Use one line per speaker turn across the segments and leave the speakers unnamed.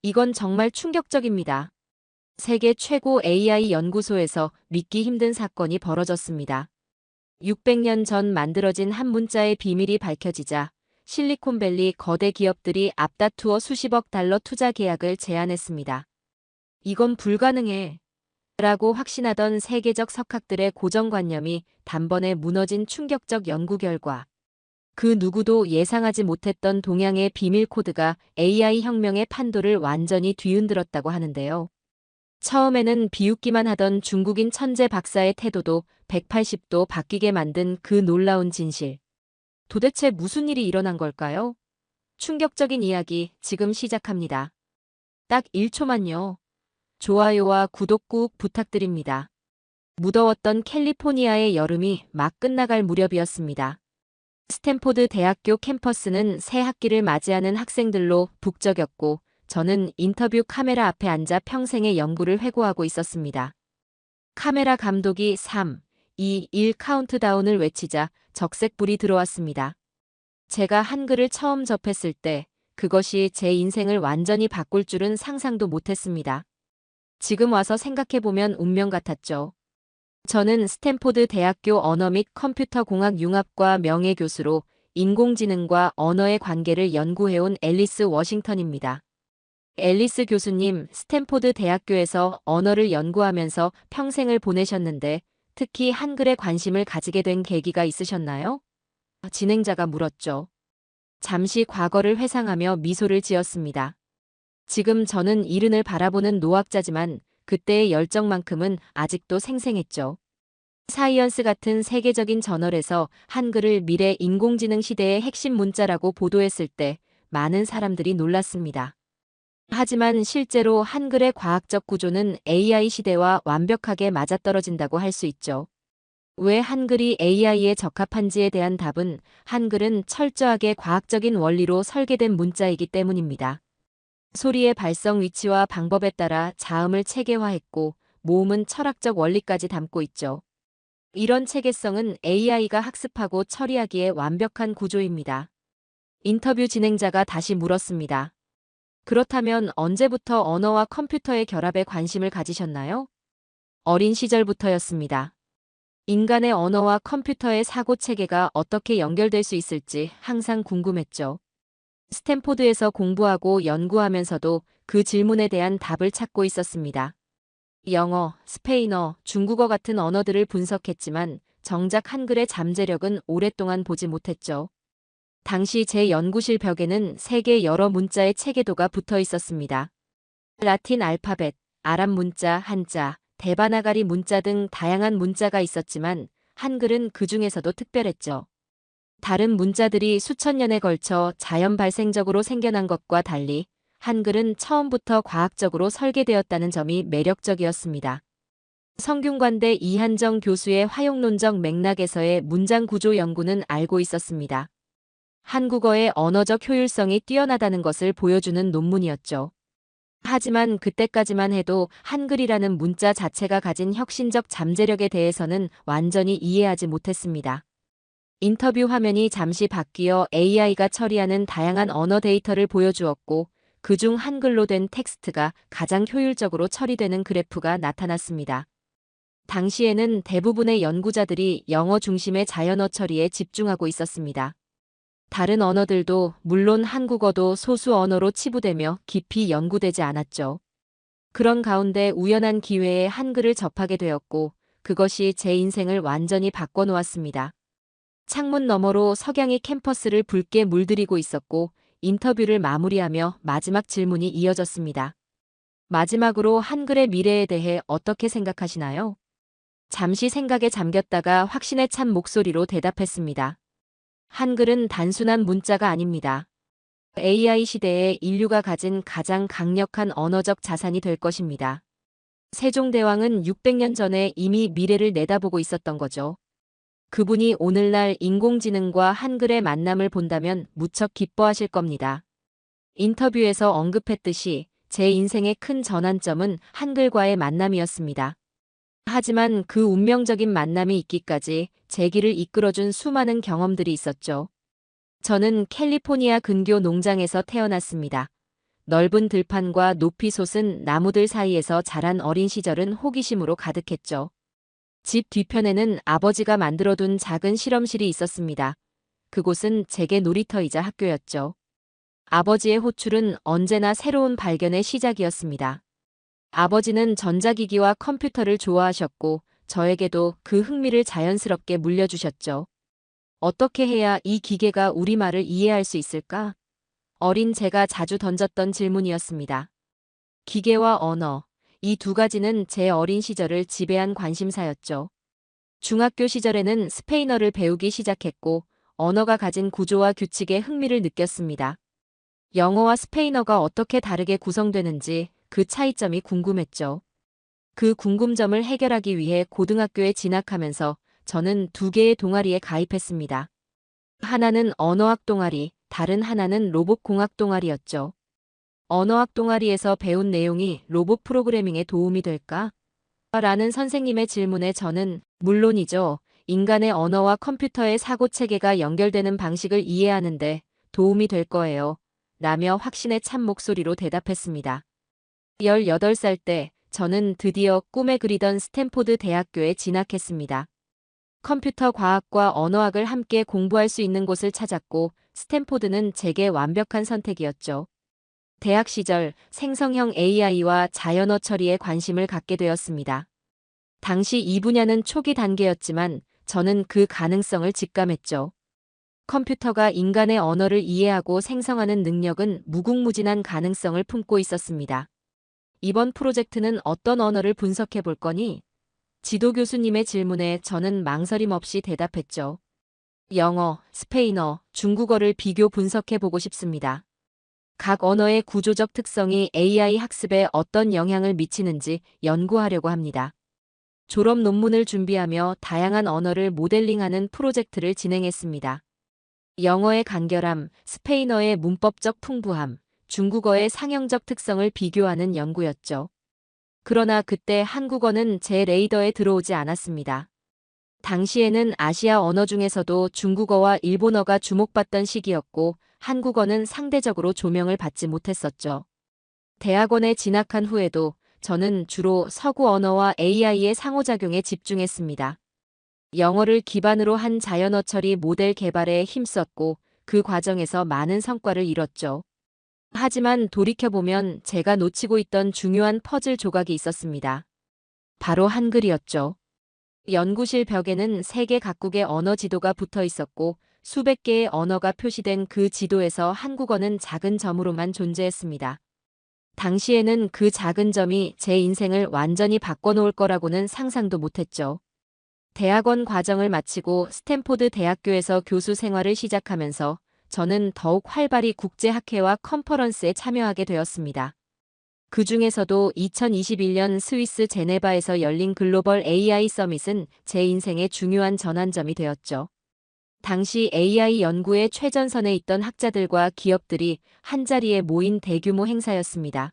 이건 정말 충격적입니다. 세계 최고 AI 연구소에서 믿기 힘든 사건이 벌어졌습니다. 600년 전 만들어진 한 문자의 비밀이 밝혀지자 실리콘밸리 거대 기업들이 앞다투어 수십억 달러 투자 계약을 제안했습니다. 이건 불가능해. 라고 확신하던 세계적 석학들의 고정관념이 단번에 무너진 충격적 연구 결과. 그 누구도 예상하지 못했던 동양의 비밀 코드가 AI 혁명의 판도를 완전히 뒤흔들었다고 하는데요. 처음에는 비웃기만 하던 중국인 천재 박사의 태도도 180도 바뀌게 만든 그 놀라운 진실. 도대체 무슨 일이 일어난 걸까요? 충격적인 이야기 지금 시작합니다. 딱 1초만요. 좋아요와 구독 꾹 부탁드립니다. 무더웠던 캘리포니아의 여름이 막 끝나갈 무렵이었습니다. 스탠포드 대학교 캠퍼스는 새 학기를 맞이하는 학생들로 북적였고 저는 인터뷰 카메라 앞에 앉아 평생의 연구를 회고하고 있었습니다. 카메라 감독이 3, 2, 1 카운트다운을 외치자 적색불이 들어왔습니다. 제가 한글을 처음 접했을 때 그것이 제 인생을 완전히 바꿀 줄은 상상도 못했습니다. 지금 와서 생각해보면 운명 같았죠. 저는 스탠포드 대학교 언어 및 컴퓨터공학 융합과 명예교수로 인공지능과 언어의 관계를 연구해온 앨리스 워싱턴입니다. 앨리스 교수님, 스탠포드 대학교에서 언어를 연구하면서 평생을 보내셨는데 특히 한글에 관심을 가지게 된 계기가 있으셨나요? 진행자가 물었죠. 잠시 과거를 회상하며 미소를 지었습니다. 지금 저는 이른을 바라보는 노학자지만 그때의 열정만큼은 아직도 생생했죠. 사이언스 같은 세계적인 저널에서 한글을 미래 인공지능 시대의 핵심 문자라고 보도했을 때 많은 사람들이 놀랐습니다. 하지만 실제로 한글의 과학적 구조는 AI 시대와 완벽하게 맞아떨어진다고 할 수 있죠. 왜 한글이 AI에 적합한지에 대한 답은 한글은 철저하게 과학적인 원리로 설계된 문자이기 때문입니다. 소리의 발성 위치와 방법에 따라 자음을 체계화했고 모음은 철학적 원리까지 담고 있죠. 이런 체계성은 AI가 학습하고 처리하기에 완벽한 구조입니다. 인터뷰 진행자가 다시 물었습니다. 그렇다면 언제부터 언어와 컴퓨터의 결합에 관심을 가지셨나요? 어린 시절부터였습니다. 인간의 언어와 컴퓨터의 사고 체계가 어떻게 연결될 수 있을지 항상 궁금했죠. 스탠포드에서 공부하고 연구하면서도 그 질문에 대한 답을 찾고 있었습니다. 영어, 스페인어, 중국어 같은 언어들을 분석했지만 정작 한글의 잠재력은 오랫동안 보지 못했죠. 당시 제 연구실 벽에는 세계 여러 문자의 체계도가 붙어 있었습니다. 라틴 알파벳, 아랍 문자, 한자, 데바나가리 문자 등 다양한 문자가 있었지만 한글은 그 중에서도 특별했죠. 다른 문자들이 수천 년에 걸쳐 자연 발생적으로 생겨난 것과 달리 한글은 처음부터 과학적으로 설계되었다는 점이 매력적이었습니다. 성균관대 이한정 교수의 화용론적 맥락에서의 문장 구조 연구는 알고 있었습니다. 한국어의 언어적 효율성이 뛰어나다는 것을 보여주는 논문이었죠. 하지만 그때까지만 해도 한글이라는 문자 자체가 가진 혁신적 잠재력에 대해서는 완전히 이해하지 못했습니다. 인터뷰 화면이 잠시 바뀌어 AI가 처리하는 다양한 언어 데이터를 보여주었고 그중 한글로 된 텍스트가 가장 효율적으로 처리되는 그래프가 나타났습니다. 당시에는 대부분의 연구자들이 영어 중심의 자연어 처리에 집중하고 있었습니다. 다른 언어들도 물론 한국어도 소수 언어로 치부되며 깊이 연구되지 않았죠. 그런 가운데 우연한 기회에 한글을 접하게 되었고 그것이 제 인생을 완전히 바꿔놓았습니다. 창문 너머로 석양이 캠퍼스를 붉게 물들이고 있었고 인터뷰를 마무리하며 마지막 질문이 이어졌습니다. 마지막으로 한글의 미래에 대해 어떻게 생각하시나요? 잠시 생각에 잠겼다가 확신에 찬 목소리로 대답했습니다. 한글은 단순한 문자가 아닙니다. AI 시대에 인류가 가진 가장 강력한 언어적 자산이 될 것입니다. 세종대왕은 600년 전에 이미 미래를 내다보고 있었던 거죠. 그분이 오늘날 인공지능과 한글의 만남을 본다면 무척 기뻐하실 겁니다. 인터뷰에서 언급했듯이 제 인생의 큰 전환점은 한글과의 만남이었습니다. 하지만 그 운명적인 만남이 있기까지 제 길을 이끌어준 수많은 경험들이 있었죠. 저는 캘리포니아 근교 농장에서 태어났습니다. 넓은 들판과 높이 솟은 나무들 사이에서 자란 어린 시절은 호기심으로 가득했죠. 집 뒤편에는 아버지가 만들어둔 작은 실험실이 있었습니다. 그곳은 제게 놀이터이자 학교였죠. 아버지의 호출은 언제나 새로운 발견의 시작이었습니다. 아버지는 전자기기와 컴퓨터를 좋아하셨고 저에게도 그 흥미를 자연스럽게 물려주셨죠. 어떻게 해야 이 기계가 우리말을 이해할 수 있을까? 어린 제가 자주 던졌던 질문이었습니다. 기계와 언어, 이 두 가지는 제 어린 시절을 지배한 관심사였죠. 중학교 시절에는 스페인어를 배우기 시작했고 언어가 가진 구조와 규칙에 흥미를 느꼈습니다. 영어와 스페인어가 어떻게 다르게 구성되는지 그 차이점이 궁금했죠. 그 궁금점을 해결하기 위해 고등학교에 진학하면서 저는 두 개의 동아리에 가입했습니다. 하나는 언어학 동아리, 다른 하나는 로봇공학 동아리였죠. 언어학 동아리에서 배운 내용이 로봇 프로그래밍에 도움이 될까? 라는 선생님의 질문에 저는 물론이죠. 인간의 언어와 컴퓨터의 사고 체계가 연결되는 방식을 이해하는데 도움이 될 거예요. 라며 확신에 찬 목소리로 대답했습니다. 18살 때 저는 드디어 꿈에 그리던 스탠포드 대학교에 진학했습니다. 컴퓨터 과학과 언어학을 함께 공부할 수 있는 곳을 찾았고 스탠포드는 제게 완벽한 선택이었죠. 대학 시절 생성형 AI와 자연어 처리에 관심을 갖게 되었습니다. 당시 이 분야는 초기 단계였지만 저는 그 가능성을 직감했죠. 컴퓨터가 인간의 언어를 이해하고 생성하는 능력은 무궁무진한 가능성을 품고 있었습니다. 이번 프로젝트는 어떤 언어를 분석해 볼 거니? 지도 교수님의 질문에 저는 망설임 없이 대답했죠. 영어, 스페인어, 중국어를 비교 분석해 보고 싶습니다. 각 언어의 구조적 특성이 AI 학습에 어떤 영향을 미치는지 연구하려고 합니다. 졸업 논문을 준비하며 다양한 언어를 모델링하는 프로젝트를 진행했습니다. 영어의 간결함, 스페인어의 문법적 풍부함, 중국어의 상형적 특성을 비교하는 연구였죠. 그러나 그때 한국어는 제 레이더에 들어오지 않았습니다. 당시에는 아시아 언어 중에서도 중국어와 일본어가 주목받던 시기였고 한국어는 상대적으로 조명을 받지 못했었죠. 대학원에 진학한 후에도 저는 주로 서구 언어와 AI의 상호작용에 집중했습니다. 영어를 기반으로 한 자연어 처리 모델 개발에 힘썼고 그 과정에서 많은 성과를 이뤘죠. 하지만 돌이켜보면 제가 놓치고 있던 중요한 퍼즐 조각이 있었습니다. 바로 한글이었죠. 연구실 벽에는 세계 각국의 언어 지도가 붙어 있었고 수백 개의 언어가 표시된 그 지도에서 한국어는 작은 점으로만 존재했습니다. 당시에는 그 작은 점이 제 인생을 완전히 바꿔놓을 거라고는 상상도 못했죠. 대학원 과정을 마치고 스탠포드 대학교에서 교수 생활을 시작하면서 저는 더욱 활발히 국제학회와 컨퍼런스에 참여하게 되었습니다. 그 중에서도 2021년 스위스 제네바에서 열린 글로벌 AI 서밋은 제 인생의 중요한 전환점이 되었죠. 당시 AI 연구의 최전선에 있던 학자들과 기업들이 한자리에 모인 대규모 행사였습니다.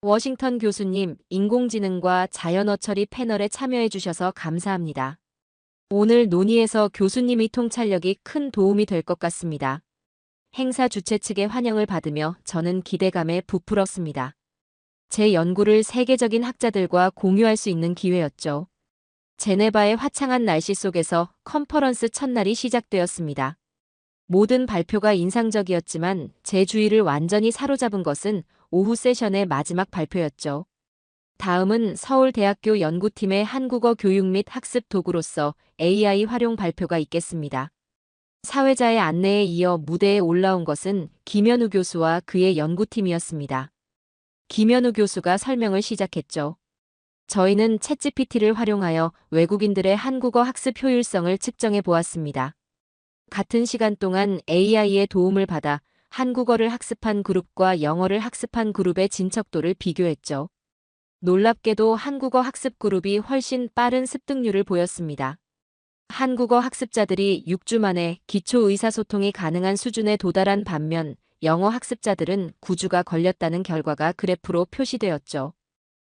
워싱턴 교수님, 인공지능과 자연어 처리 패널에 참여해 주셔서 감사합니다. 오늘 논의에서 교수님의 통찰력이 큰 도움이 될 것 같습니다. 행사 주최 측의 환영을 받으며 저는 기대감에 부풀었습니다. 제 연구를 세계적인 학자들과 공유할 수 있는 기회였죠. 제네바의 화창한 날씨 속에서 컨퍼런스 첫날이 시작되었습니다. 모든 발표가 인상적이었지만 제 주의를 완전히 사로잡은 것은 오후 세션의 마지막 발표였죠. 다음은 서울대학교 연구팀의 한국어 교육 및 학습 도구로서 AI 활용 발표가 있겠습니다. 사회자의 안내에 이어 무대에 올라온 것은 김현우 교수와 그의 연구팀이었습니다. 김현우 교수가 설명을 시작했죠. 저희는 챗GPT를 활용하여 외국인들의 한국어 학습 효율성을 측정해 보았습니다. 같은 시간 동안 AI의 도움을 받아 한국어를 학습한 그룹과 영어를 학습한 그룹의 진척도를 비교했죠. 놀랍게도 한국어 학습 그룹이 훨씬 빠른 습득률을 보였습니다. 한국어 학습자들이 6주 만에 기초 의사소통이 가능한 수준에 도달한 반면 영어 학습자들은 9주가 걸렸다는 결과가 그래프로 표시되었죠.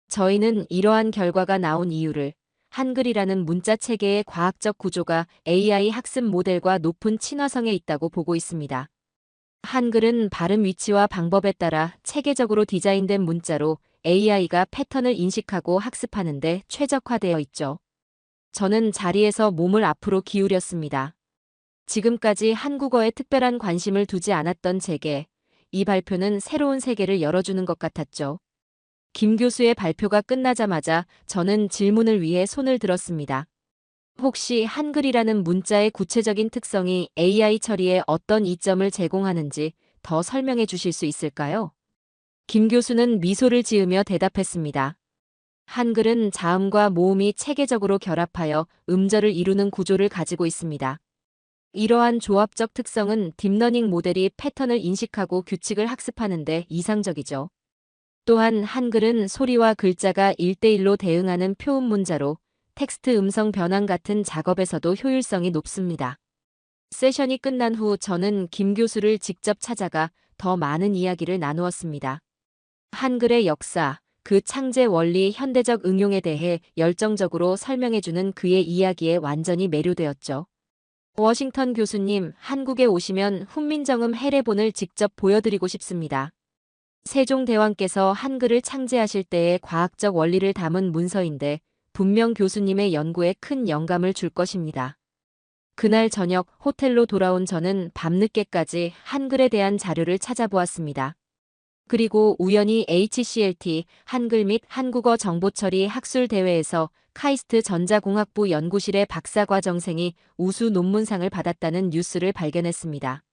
저희는 이러한 결과가 나온 이유를 한글이라는 문자 체계의 과학적 구조가 AI 학습 모델과 높은 친화성에 있다고 보고 있습니다. 한글은 발음 위치와 방법에 따라 체계적으로 디자인된 문자로 AI가 패턴을 인식하고 학습하는 데 최적화되어 있죠. 저는 자리에서 몸을 앞으로 기울였습니다. 지금까지 한국어에 특별한 관심을 두지 않았던 제게 이 발표는 새로운 세계를 열어주는 것 같았죠. 김 교수의 발표가 끝나자마자 저는 질문을 위해 손을 들었습니다. 혹시 한글이라는 문자의 구체적인 특성이 AI 처리에 어떤 이점을 제공하는지 더 설명해 주실 수 있을까요? 김 교수는 미소를 지으며 대답했습니다. 한글은 자음과 모음이 체계적으로 결합하여 음절을 이루는 구조를 가지고 있습니다. 이러한 조합적 특성은 딥러닝 모델이 패턴을 인식하고 규칙을 학습하는 데 이상적이죠. 또한 한글은 소리와 글자가 1대1로 대응하는 표음 문자로 텍스트 음성 변환 같은 작업에서도 효율성이 높습니다. 세션이 끝난 후 저는 김 교수를 직접 찾아가 더 많은 이야기를 나누었습니다. 한글의 역사, 그 창제 원리, 현대적 응용에 대해 열정적으로 설명해주는 그의 이야기에 완전히 매료되었죠. 워싱턴 교수님, 한국에 오시면 훈민정음 해례본을 직접 보여드리고 싶습니다. 세종대왕께서 한글을 창제하실 때의 과학적 원리를 담은 문서인데 분명 교수님의 연구에 큰 영감을 줄 것입니다. 그날 저녁 호텔로 돌아온 저는 밤늦게까지 한글에 대한 자료를 찾아보았습니다. 그리고 우연히 HCLT 한글 및 한국어 정보처리 학술 대회에서 카이스트 전자공학부 연구실의 박사과정생이 우수 논문상을 받았다는 뉴스를 발견했습니다.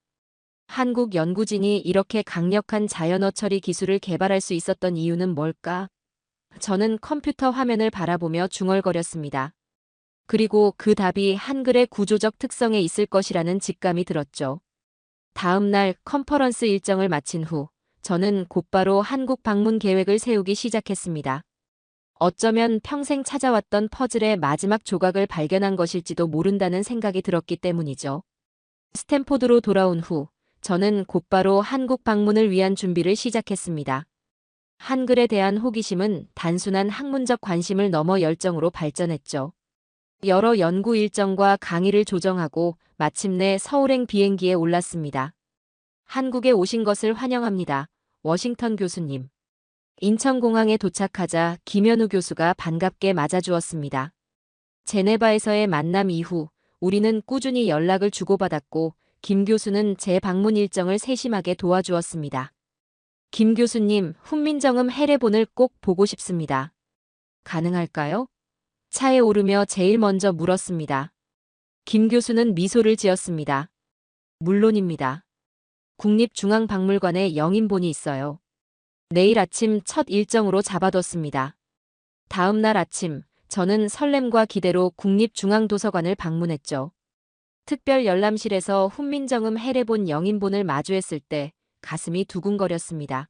한국 연구진이 이렇게 강력한 자연어 처리 기술을 개발할 수 있었던 이유는 뭘까? 저는 컴퓨터 화면을 바라보며 중얼거렸습니다. 그리고 그 답이 한글의 구조적 특성에 있을 것이라는 직감이 들었죠. 다음 날 컨퍼런스 일정을 마친 후 저는 곧바로 한국 방문 계획을 세우기 시작했습니다. 어쩌면 평생 찾아왔던 퍼즐의 마지막 조각을 발견한 것일지도 모른다는 생각이 들었기 때문이죠. 스탠포드로 돌아온 후 저는 곧바로 한국 방문을 위한 준비를 시작했습니다. 한글에 대한 호기심은 단순한 학문적 관심을 넘어 열정으로 발전했죠. 여러 연구 일정과 강의를 조정하고 마침내 서울행 비행기에 올랐습니다. 한국에 오신 것을 환영합니다. 워싱턴 교수님. 인천공항에 도착하자 김현우 교수가 반갑게 맞아주었습니다. 제네바에서의 만남 이후 우리는 꾸준히 연락을 주고받았고 김 교수는 제 방문 일정을 세심하게 도와주었습니다. 김 교수님, 훈민정음 해례본을 꼭 보고 싶습니다. 가능할까요? 차에 오르며 제일 먼저 물었습니다. 김 교수는 미소를 지었습니다. 물론입니다. 국립중앙박물관에 영인본이 있어요. 내일 아침 첫 일정으로 잡아뒀습니다. 다음 날 아침, 저는 설렘과 기대로 국립중앙도서관을 방문했죠. 특별 열람실에서 훈민정음 해례본 영인본을 마주했을 때 가슴이 두근거렸습니다.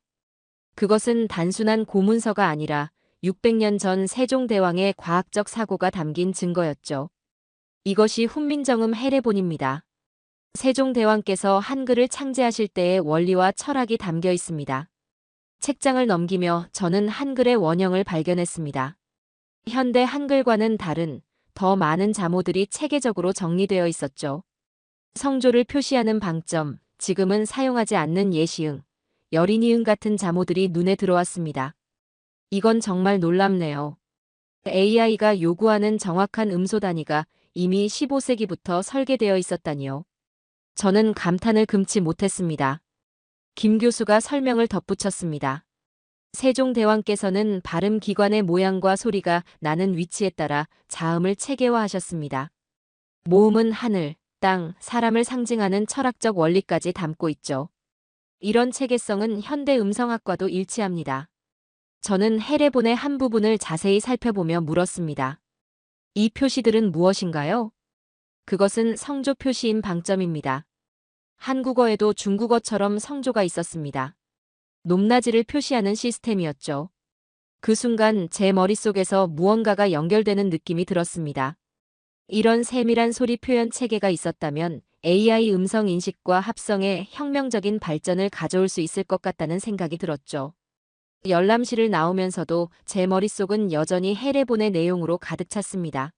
그것은 단순한 고문서가 아니라 600년 전 세종대왕의 과학적 사고가 담긴 증거였죠. 이것이 훈민정음 해례본입니다. 세종대왕께서 한글을 창제하실 때의 원리와 철학이 담겨 있습니다. 책장을 넘기며 저는 한글의 원형을 발견했습니다. 현대 한글과는 다른 더 많은 자모들이 체계적으로 정리되어 있었죠. 성조를 표시하는 방점, 지금은 사용하지 않는 예시응, 여린이응 같은 자모들이 눈에 들어왔습니다. 이건 정말 놀랍네요. AI가 요구하는 정확한 음소 단위가 이미 15세기부터 설계되어 있었다니요. 저는 감탄을 금치 못했습니다. 김 교수가 설명을 덧붙였습니다. 세종대왕께서는 발음 기관의 모양과 소리가 나는 위치에 따라 자음을 체계화하셨습니다. 모음은 하늘, 땅, 사람을 상징하는 철학적 원리까지 담고 있죠. 이런 체계성은 현대 음성학과도 일치합니다. 저는 해례본의 한 부분을 자세히 살펴보며 물었습니다. 이 표시들은 무엇인가요? 그것은 성조 표시인 방점입니다. 한국어에도 중국어처럼 성조가 있었습니다. 높낮이를 표시하는 시스템이었죠. 그 순간 제 머릿속에서 무언가가 연결되는 느낌이 들었습니다. 이런 세밀한 소리 표현 체계가 있었다면 AI 음성 인식과 합성에 혁명적인 발전을 가져올 수 있을 것 같다는 생각이 들었죠. 열람실을 나오면서도 제 머릿속은 여전히 해례본의 내용으로 가득 찼습니다.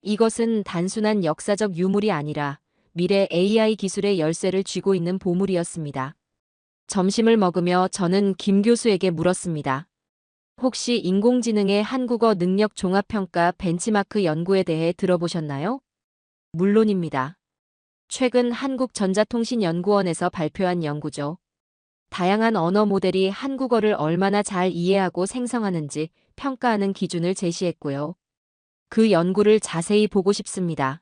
이것은 단순한 역사적 유물이 아니라 미래 AI 기술의 열쇠를 쥐고 있는 보물이었습니다. 점심을 먹으며 저는 김 교수에게 물었습니다. 혹시 인공지능의 한국어 능력 종합평가 벤치마크 연구에 대해 들어보셨나요? 물론입니다. 최근 한국전자통신연구원에서 발표한 연구죠. 다양한 언어 모델이 한국어를 얼마나 잘 이해하고 생성하는지 평가하는 기준을 제시했고요. 그 연구를 자세히 보고 싶습니다.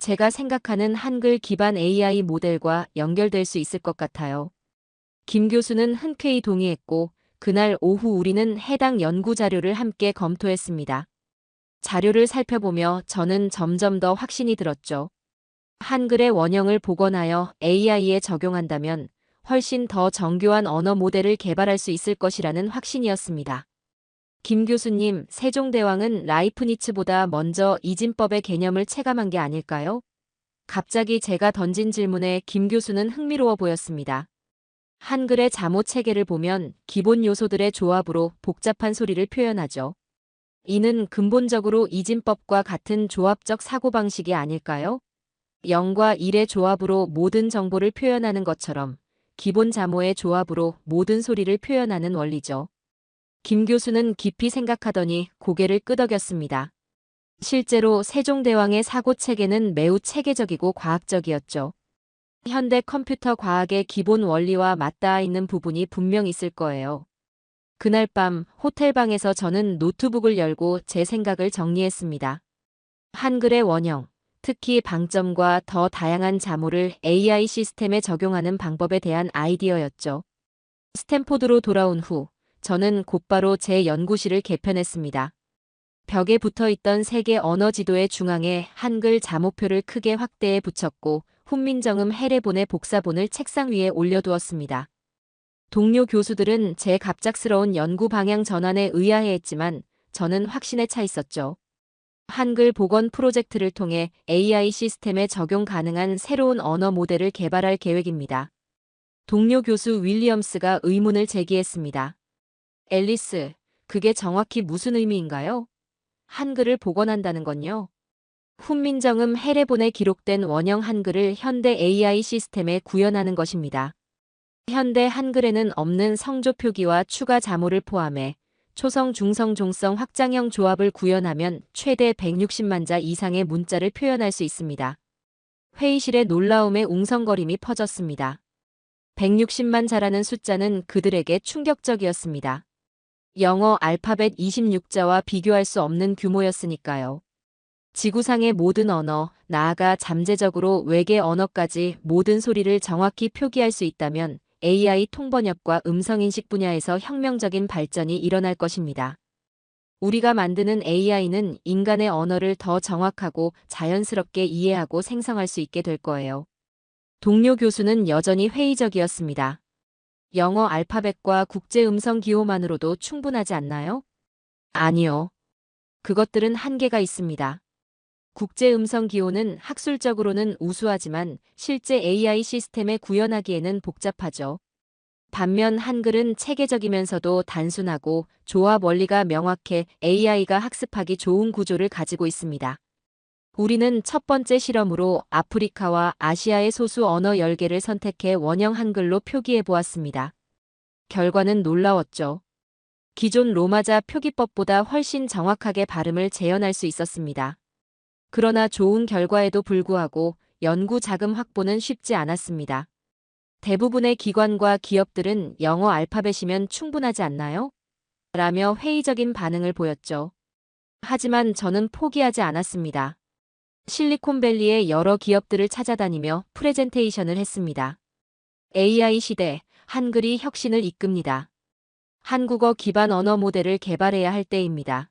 제가 생각하는 한글 기반 AI 모델과 연결될 수 있을 것 같아요. 김 교수는 흔쾌히 동의했고, 그날 오후 우리는 해당 연구 자료를 함께 검토했습니다. 자료를 살펴보며 저는 점점 더 확신이 들었죠. 한글의 원형을 복원하여 AI에 적용한다면 훨씬 더 정교한 언어 모델을 개발할 수 있을 것이라는 확신이었습니다. 김 교수님, 세종대왕은 라이프니츠보다 먼저 이진법의 개념을 체감한 게 아닐까요? 갑자기 제가 던진 질문에 김 교수는 흥미로워 보였습니다. 한글의 자모 체계를 보면 기본 요소들의 조합으로 복잡한 소리를 표현하죠. 이는 근본적으로 이진법과 같은 조합적 사고방식이 아닐까요? 0과 1의 조합으로 모든 정보를 표현하는 것처럼 기본 자모의 조합으로 모든 소리를 표현하는 원리죠. 김 교수는 깊이 생각하더니 고개를 끄덕였습니다. 실제로 세종대왕의 사고체계는 매우 체계적이고 과학적이었죠. 현대 컴퓨터 과학의 기본 원리와 맞닿아 있는 부분이 분명 있을 거예요. 그날 밤 호텔방에서 저는 노트북을 열고 제 생각을 정리했습니다. 한글의 원형, 특히 방점과 더 다양한 자모를 AI 시스템에 적용하는 방법에 대한 아이디어였죠. 스탠포드로 돌아온 후 저는 곧바로 제 연구실을 개편했습니다. 벽에 붙어있던 세계 언어 지도의 중앙에 한글 자모표를 크게 확대해 붙였고 훈민정음 해례본의 복사본을 책상 위에 올려두었습니다. 동료 교수들은 제 갑작스러운 연구 방향 전환에 의아해했지만 저는 확신에 차 있었죠. 한글 복원 프로젝트를 통해 AI 시스템에 적용 가능한 새로운 언어 모델을 개발할 계획입니다. 동료 교수 윌리엄스가 의문을 제기했습니다. 앨리스, 그게 정확히 무슨 의미인가요? 한글을 복원한다는 건요? 훈민정음 해례본에 기록된 원형 한글을 현대 AI 시스템에 구현하는 것입니다. 현대 한글에는 없는 성조 표기와 추가 자모를 포함해 초성, 중성, 종성 확장형 조합을 구현하면 최대 160만 자 이상의 문자를 표현할 수 있습니다. 회의실의 놀라움에 웅성거림이 퍼졌습니다. 160만 자라는 숫자는 그들에게 충격적이었습니다. 영어 알파벳 26자와 비교할 수 없는 규모였으니까요. 지구상의 모든 언어, 나아가 잠재적으로 외계 언어까지 모든 소리를 정확히 표기할 수 있다면 AI 통번역과 음성인식 분야에서 혁명적인 발전이 일어날 것입니다. 우리가 만드는 AI는 인간의 언어를 더 정확하고 자연스럽게 이해하고 생성할 수 있게 될 거예요. 동료 교수는 여전히 회의적이었습니다. 영어 알파벳과 국제 음성 기호만으로도 충분하지 않나요? 아니요. 그것들은 한계가 있습니다. 국제 음성 기호는 학술적으로는 우수하지만 실제 AI 시스템에 구현하기에는 복잡하죠. 반면 한글은 체계적이면서도 단순하고 조합 원리가 명확해 AI가 학습하기 좋은 구조를 가지고 있습니다. 우리는 첫 번째 실험으로 아프리카와 아시아의 소수 언어 10개를 선택해 원형 한글로 표기해 보았습니다. 결과는 놀라웠죠. 기존 로마자 표기법보다 훨씬 정확하게 발음을 재현할 수 있었습니다. 그러나 좋은 결과에도 불구하고 연구 자금 확보는 쉽지 않았습니다. 대부분의 기관과 기업들은 영어 알파벳이면 충분하지 않나요? 라며 회의적인 반응을 보였죠. 하지만 저는 포기하지 않았습니다. 실리콘밸리의 여러 기업들을 찾아다니며 프레젠테이션을 했습니다. AI 시대, 한글이 혁신을 이끕니다. 한국어 기반 언어 모델을 개발해야 할 때입니다.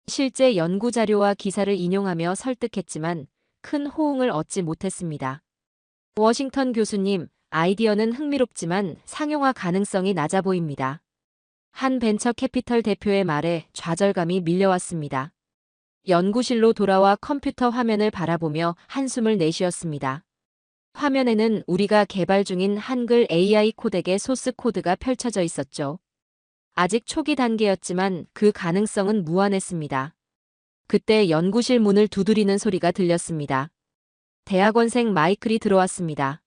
실제 연구 자료와 기사를 인용하며 설득했지만 큰 호응을 얻지 못했습니다. 워싱턴 교수님, 아이디어는 흥미롭지만 상용화 가능성이 낮아 보입니다. 한 벤처 캐피털 대표의 말에 좌절감이 밀려왔습니다. 연구실로 돌아와 컴퓨터 화면을 바라보며 한숨을 내쉬었습니다. 화면에는 우리가 개발 중인 한글 AI 코덱의 소스 코드가 펼쳐져 있었죠. 아직 초기 단계였지만 그 가능성은 무한했습니다. 그때 연구실 문을 두드리는 소리가 들렸습니다. 대학원생 마이클이 들어왔습니다.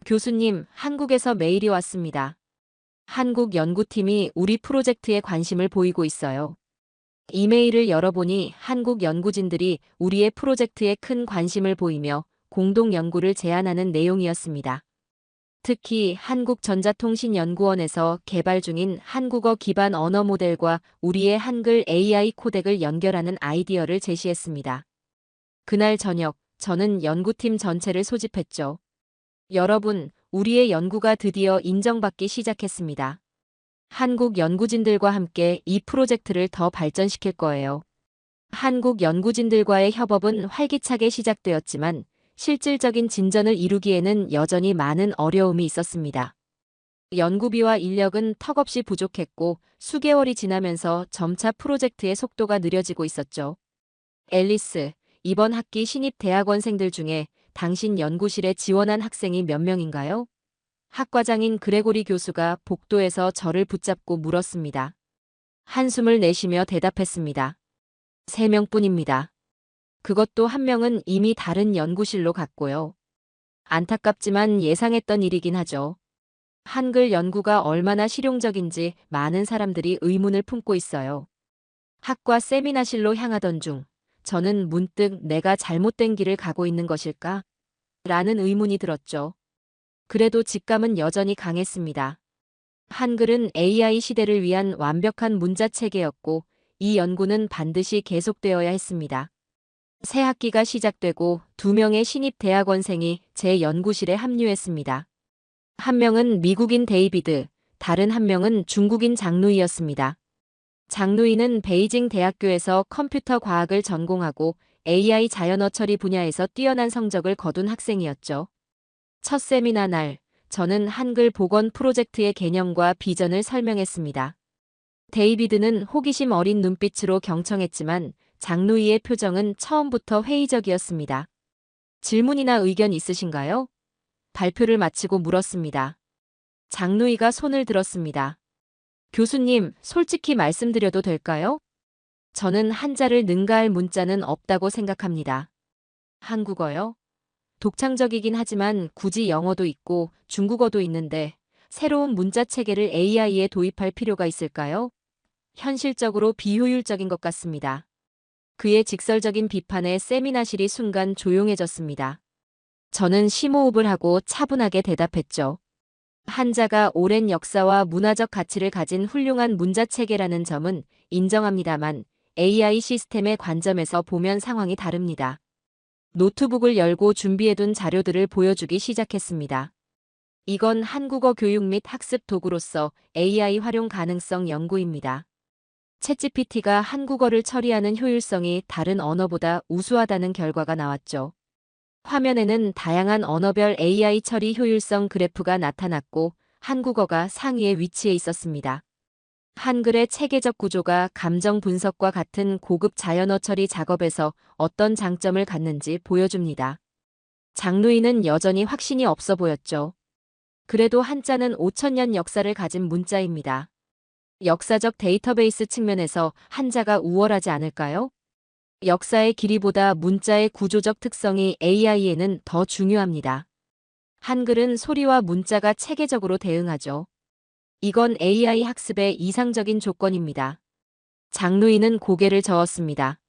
교수님, 한국에서 메일이 왔습니다. 한국 연구팀이 우리 프로젝트에 관심을 보이고 있어요. 이메일을 열어보니 한국 연구진들이 우리의 프로젝트에 큰 관심을 보이며 공동 연구를 제안하는 내용이었습니다. 특히 한국전자통신연구원에서 개발 중인 한국어 기반 언어 모델과 우리의 한글 AI 코덱을 연결하는 아이디어를 제시했습니다. 그날 저녁, 저는 연구팀 전체를 소집했죠. 여러분, 우리의 연구가 드디어 인정받기 시작했습니다. 한국 연구진들과 함께 이 프로젝트를 더 발전시킬 거예요. 한국 연구진들과의 협업은 활기차게 시작되었지만 실질적인 진전을 이루기에는 여전히 많은 어려움이 있었습니다. 연구비와 인력은 턱없이 부족했고 수개월이 지나면서 점차 프로젝트의 속도가 느려지고 있었죠. 앨리스, 이번 학기 신입 대학원생들 중에 당신 연구실에 지원한 학생이 몇 명인가요? 학과장인 그레고리 교수가 복도에서 저를 붙잡고 물었습니다. 한숨을 내쉬며 대답했습니다. 3명뿐입니다. 그것도 1명은 이미 다른 연구실로 갔고요. 안타깝지만 예상했던 일이긴 하죠. 한글 연구가 얼마나 실용적인지 많은 사람들이 의문을 품고 있어요. 학과 세미나실로 향하던 중 저는 문득 내가 잘못된 길을 가고 있는 것일까? 라는 의문이 들었죠. 그래도 직감은 여전히 강했습니다. 한글은 AI 시대를 위한 완벽한 문자 체계였고 이 연구는 반드시 계속되어야 했습니다. 새 학기가 시작되고 2명의 신입 대학원생이 제 연구실에 합류했습니다. 한 명은 미국인 데이비드, 다른 1명은 중국인 장누이였습니다. 장누이는 베이징 대학교에서 컴퓨터 과학을 전공하고 AI 자연어 처리 분야에서 뛰어난 성적을 거둔 학생이었죠. 첫 세미나 날, 저는 한글 복원 프로젝트의 개념과 비전을 설명했습니다. 데이비드는 호기심 어린 눈빛으로 경청했지만 장누이의 표정은 처음부터 회의적이었습니다. 질문이나 의견 있으신가요? 발표를 마치고 물었습니다. 장누이가 손을 들었습니다. 교수님, 솔직히 말씀드려도 될까요? 저는 한자를 능가할 문자는 없다고 생각합니다. 한국어요? 독창적이긴 하지만 굳이 영어도 있고 중국어도 있는데 새로운 문자 체계를 AI에 도입할 필요가 있을까요? 현실적으로 비효율적인 것 같습니다. 그의 직설적인 비판에 세미나실이 순간 조용해졌습니다. 저는 심호흡을 하고 차분하게 대답했죠. 한자가 오랜 역사와 문화적 가치를 가진 훌륭한 문자 체계라는 점은 인정합니다만 AI 시스템의 관점에서 보면 상황이 다릅니다. 노트북을 열고 준비해둔 자료들을 보여주기 시작했습니다. 이건 한국어 교육 및 학습 도구로서 AI 활용 가능성 연구입니다. 챗GPT가 한국어를 처리하는 효율성이 다른 언어보다 우수하다는 결과가 나왔죠. 화면에는 다양한 언어별 AI 처리 효율성 그래프가 나타났고 한국어가 상위에 위치해 있었습니다. 한글의 체계적 구조가 감정 분석과 같은 고급 자연어 처리 작업에서 어떤 장점을 갖는지 보여줍니다. 장누이는 여전히 확신이 없어 보였죠. 그래도 한자는 5천년 역사를 가진 문자입니다. 역사적 데이터베이스 측면에서 한자가 우월하지 않을까요? 역사의 길이보다 문자의 구조적 특성이 AI에는 더 중요합니다. 한글은 소리와 문자가 체계적으로 대응하죠. 이건 AI 학습의 이상적인 조건입니다. 장누이는 고개를 저었습니다.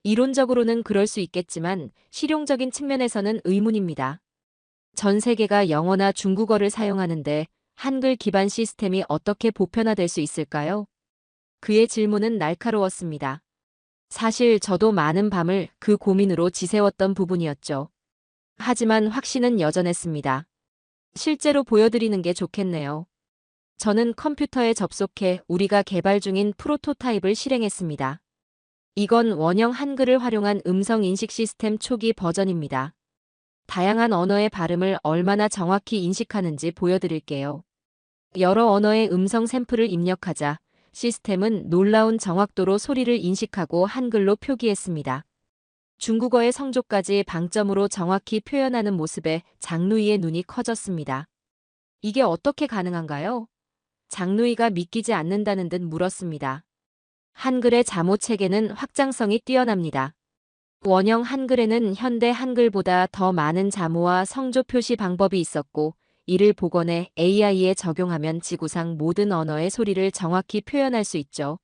이론적으로는 그럴 수 있겠지만 실용적인 측면에서는 의문입니다. 전 세계가 영어나 중국어를 사용하는데 한글 기반 시스템이 어떻게 보편화될 수 있을까요? 그의 질문은 날카로웠습니다. 사실 저도 많은 밤을 그 고민으로 지새웠던 부분이었죠. 하지만 확신은 여전했습니다. 실제로 보여드리는 게 좋겠네요. 저는 컴퓨터에 접속해 우리가 개발 중인 프로토타입을 실행했습니다. 이건 원형 한글을 활용한 음성 인식 시스템 초기 버전입니다. 다양한 언어의 발음을 얼마나 정확히 인식하는지 보여드릴게요. 여러 언어의 음성 샘플을 입력하자 시스템은 놀라운 정확도로 소리를 인식하고 한글로 표기했습니다. 중국어의 성조까지 방점으로 정확히 표현하는 모습에 장누이의 눈이 커졌습니다. 이게 어떻게 가능한가요? 장누이가 믿기지 않는다는 듯 물었습니다. 한글의 자모 체계는 확장성이 뛰어납니다. 원형 한글에는 현대 한글보다 더 많은 자모와 성조 표시 방법이 있었고, 이를 복원해 AI에 적용하면 지구상 모든 언어의 소리를 정확히 표현할 수 있죠.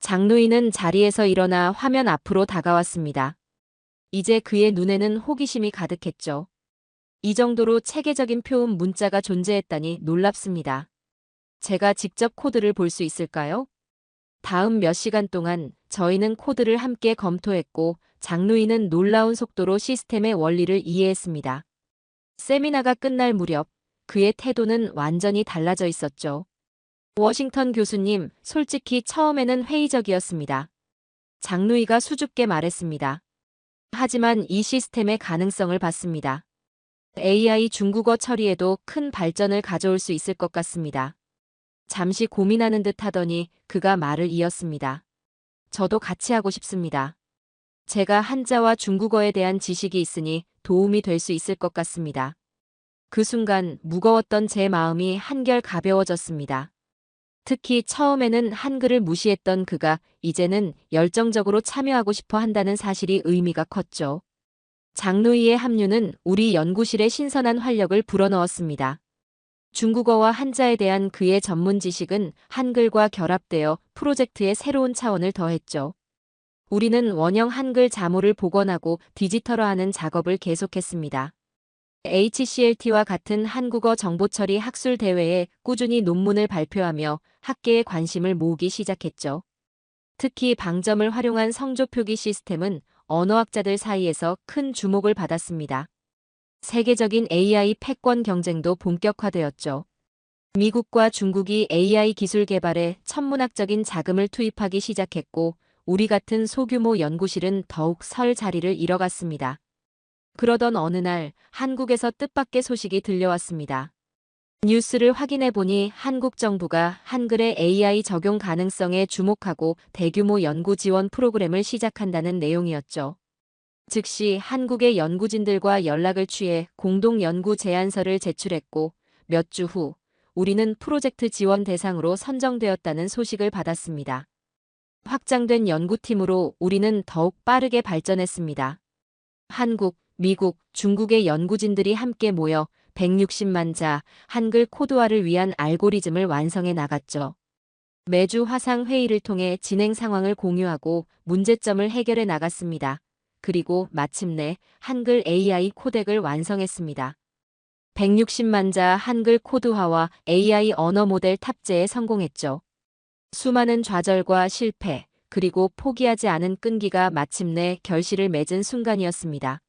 장누이는 자리에서 일어나 화면 앞으로 다가왔습니다. 이제 그의 눈에는 호기심이 가득했죠. 이 정도로 체계적인 표음 문자가 존재했다니 놀랍습니다. 제가 직접 코드를 볼 수 있을까요? 다음 몇 시간 동안 저희는 코드를 함께 검토했고, 장누이는 놀라운 속도로 시스템의 원리를 이해했습니다. 세미나가 끝날 무렵 그의 태도는 완전히 달라져 있었죠. 워싱턴 교수님, 솔직히 처음에는 회의적이었습니다. 장누이가 수줍게 말했습니다. 하지만 이 시스템의 가능성을 봤습니다. AI 중국어 처리에도 큰 발전을 가져올 수 있을 것 같습니다. 잠시 고민하는 듯 하더니 그가 말을 이었습니다. 저도 같이 하고 싶습니다. 제가 한자와 중국어에 대한 지식이 있으니 도움이 될 수 있을 것 같습니다. 그 순간 무거웠던 제 마음이 한결 가벼워졌습니다. 특히 처음에는 한글을 무시했던 그가 이제는 열정적으로 참여하고 싶어 한다는 사실이 의미가 컸죠. 장누이의 합류는 우리 연구실에 신선한 활력을 불어넣었습니다. 중국어와 한자에 대한 그의 전문 지식은 한글과 결합되어 프로젝트의 새로운 차원을 더했죠. 우리는 원형 한글 자모를 복원하고 디지털화하는 작업을 계속했습니다. HCLT와 같은 한국어 정보처리 학술 대회에 꾸준히 논문을 발표하며 학계의 관심을 모으기 시작했죠. 특히 방점을 활용한 성조 표기 시스템은 언어학자들 사이에서 큰 주목을 받았습니다. 세계적인 AI 패권 경쟁도 본격화되었죠. 미국과 중국이 AI 기술 개발에 천문학적인 자금을 투입하기 시작했고, 우리 같은 소규모 연구실은 더욱 설 자리를 잃어갔습니다. 그러던 어느 날 한국에서 뜻밖의 소식이 들려왔습니다. 뉴스를 확인해 보니 한국 정부가 한글의 AI 적용 가능성에 주목하고 대규모 연구 지원 프로그램을 시작한다는 내용이었죠. 즉시 한국의 연구진들과 연락을 취해 공동 연구 제안서를 제출했고, 몇 주 후 우리는 프로젝트 지원 대상으로 선정되었다는 소식을 받았습니다. 확장된 연구팀으로 우리는 더욱 빠르게 발전했습니다. 한국, 미국, 중국의 연구진들이 함께 모여 160만 자 한글 코드화를 위한 알고리즘을 완성해 나갔죠. 매주 화상 회의를 통해 진행 상황을 공유하고 문제점을 해결해 나갔습니다. 그리고 마침내 한글 AI 코덱을 완성했습니다. 160만 자 한글 코드화와 AI 언어 모델 탑재에 성공했죠. 수많은 좌절과 실패, 그리고 포기하지 않은 끈기가 마침내 결실을 맺은 순간이었습니다.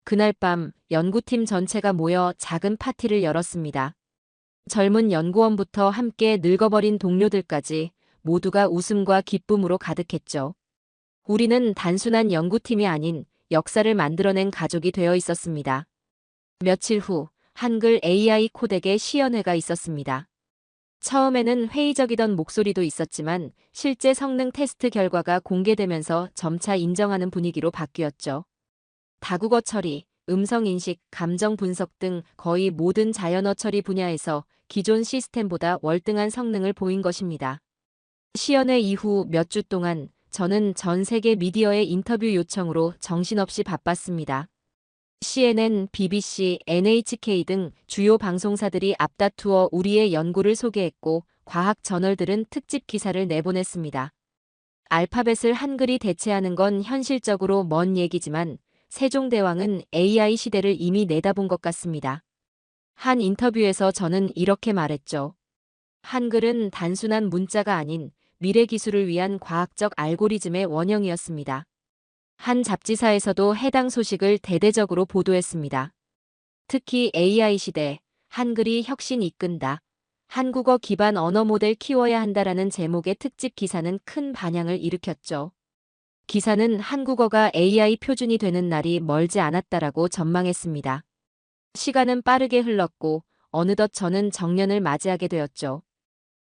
그날 밤 연구팀 전체가 모여 작은 파티를 열었습니다. 젊은 연구원부터 함께 늙어버린 동료들까지 모두가 웃음과 기쁨으로 가득했죠. 우리는 단순한 연구팀이 아닌 역사를 만들어낸 가족이 되어 있었습니다. 며칠 후 한글 AI 코덱의 시연회가 있었습니다. 처음에는 회의적이던 목소리도 있었지만 실제 성능 테스트 결과가 공개되면서 점차 인정하는 분위기로 바뀌었죠. 다국어 처리, 음성 인식, 감정 분석 등 거의 모든 자연어 처리 분야에서 기존 시스템보다 월등한 성능을 보인 것입니다. 시연회 이후 몇 주 동안 저는 전 세계 미디어의 인터뷰 요청으로 정신없이 바빴습니다. CNN, BBC, NHK 등 주요 방송사들이 앞다투어 우리의 연구를 소개했고, 과학 저널들은 특집 기사를 내보냈습니다. 알파벳을 한글이 대체하는 건 현실적으로 먼 얘기지만 세종대왕은 AI 시대를 이미 내다본 것 같습니다. 한 인터뷰에서 저는 이렇게 말했죠. 한글은 단순한 문자가 아닌 미래 기술을 위한 과학적 알고리즘의 원형이었습니다. 한 잡지사에서도 해당 소식을 대대적으로 보도했습니다. 특히 AI 시대, 한글이 혁신 이끈다. 한국어 기반 언어 모델 키워야 한다라는 제목의 특집 기사는 큰 반향을 일으켰죠. 기사는 한국어가 AI 표준이 되는 날이 멀지 않았다라고 전망했습니다. 시간은 빠르게 흘렀고 어느덧 저는 정년을 맞이하게 되었죠.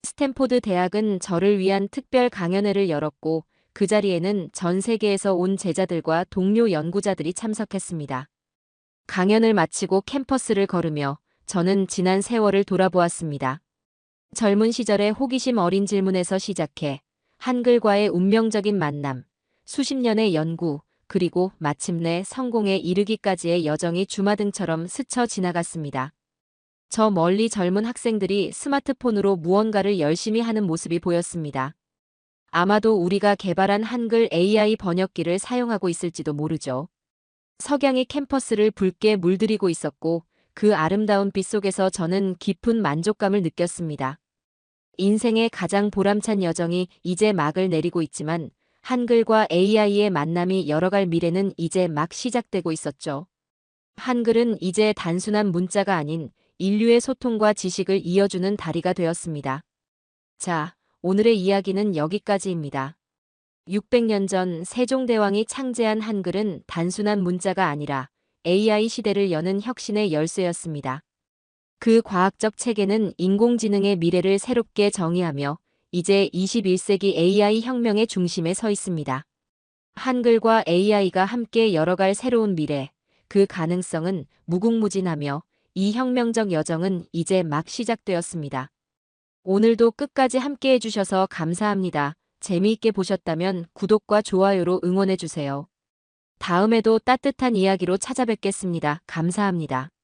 스탠포드 대학은 저를 위한 특별 강연회를 열었고 그 자리에는 전 세계에서 온 제자들과 동료 연구자들이 참석했습니다. 강연을 마치고 캠퍼스를 걸으며 저는 지난 세월을 돌아보았습니다. 젊은 시절의 호기심 어린 질문에서 시작해 한글과의 운명적인 만남, 수십 년의 연구, 그리고 마침내 성공에 이르기까지의 여정이 주마등처럼 스쳐 지나갔습니다. 저 멀리 젊은 학생들이 스마트폰으로 무언가를 열심히 하는 모습이 보였습니다. 아마도 우리가 개발한 한글 AI 번역기를 사용하고 있을지도 모르죠. 석양이 캠퍼스를 붉게 물들이고 있었고 그 아름다운 빛 속에서 저는 깊은 만족감을 느꼈습니다. 인생의 가장 보람찬 여정이 이제 막을 내리고 있지만 한글과 AI의 만남이 열어갈 미래는 이제 막 시작되고 있었죠. 한글은 이제 단순한 문자가 아닌 인류의 소통과 지식을 이어주는 다리가 되었습니다. 자, 오늘의 이야기는 여기까지입니다. 600년 전 세종대왕이 창제한 한글은 단순한 문자가 아니라 AI 시대를 여는 혁신의 열쇠였습니다. 그 과학적 체계는 인공지능의 미래를 새롭게 정의하며 이제 21세기 AI 혁명의 중심에 서 있습니다. 한글과 AI가 함께 열어갈 새로운 미래, 그 가능성은 무궁무진하며 이 혁명적 여정은 이제 막 시작되었습니다. 오늘도 끝까지 함께 해주셔서 감사합니다. 재미있게 보셨다면 구독과 좋아요로 응원해주세요. 다음에도 따뜻한 이야기로 찾아뵙겠습니다. 감사합니다.